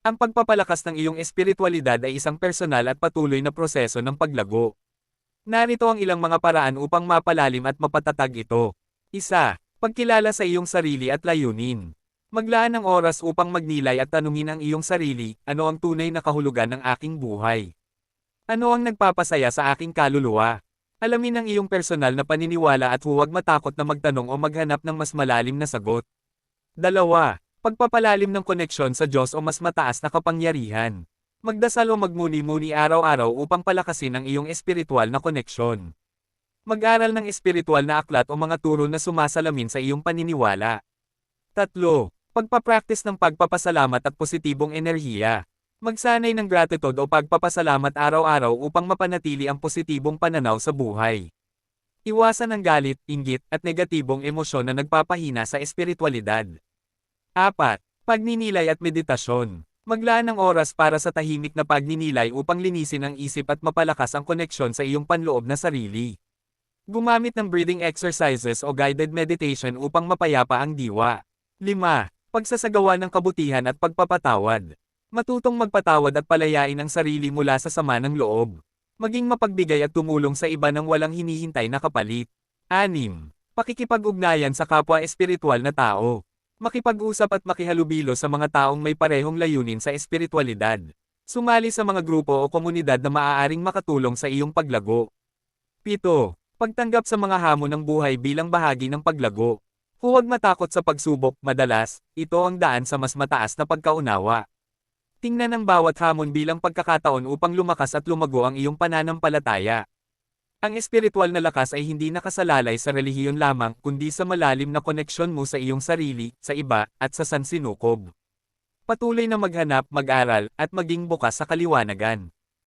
Ang pagpapalakas ng iyong espiritualidad ay isang personal at patuloy na proseso ng paglago. Narito ang ilang mga paraan upang mapalalim at mapatatag ito. Isa, pagkilala sa iyong sarili at layunin. Maglaan ng oras upang magnilay at tanungin ang iyong sarili, ano ang tunay na kahulugan ng aking buhay? Ano ang nagpapasaya sa aking kaluluwa? Alamin ang iyong personal na paniniwala at huwag matakot na magtanong o maghanap ng mas malalim na sagot. Dalawa, pagpapalalim ng koneksyon sa Diyos o mas mataas na kapangyarihan. Magdasal o magmuni-muni araw-araw upang palakasin ang iyong espiritual na koneksyon. Mag-aral ng espiritual na aklat o mga turo na sumasalamin sa iyong paniniwala. Tatlo, pagpapractice ng pagpapasalamat at positibong enerhiya. Magsanay ng gratitude o pagpapasalamat araw-araw upang mapanatili ang positibong pananaw sa buhay. Iwasan ang galit, inggit, at negatibong emosyon na nagpapahina sa espiritualidad. Apat, pagninilay at meditasyon. Maglaan ng oras para sa tahimik na pagninilay upang linisin ang isip at mapalakas ang koneksyon sa iyong panloob na sarili. Gumamit ng breathing exercises o guided meditation upang mapayapa ang diwa. 5. Pagsasagawa ng kabutihan at pagpapatawad. Matutong magpatawad at palayain ang sarili mula sa sama ng loob. Maging mapagbigay at tumulong sa iba nang walang hinihintay na kapalit. 6. Pakikipag-ugnayan sa kapwa espiritual na tao. Makipag-usap at makihalubilo sa mga taong may parehong layunin sa espiritualidad. Sumali sa mga grupo o komunidad na maaaring makatulong sa iyong paglago. 7. Pagtanggap sa mga hamon ng buhay bilang bahagi ng paglago. Huwag matakot sa pagsubok, madalas, ito ang daan sa mas mataas na pagkaunawa. Tingnan ang bawat hamon bilang pagkakataon upang lumakas at lumago ang iyong pananampalataya. Ang espiritual na lakas ay hindi nakasalalay sa relihiyon lamang kundi sa malalim na koneksyon mo sa iyong sarili, sa iba, at sa sansinukob. Patuloy na maghanap, mag-aral, at maging bukas sa kaliwanagan.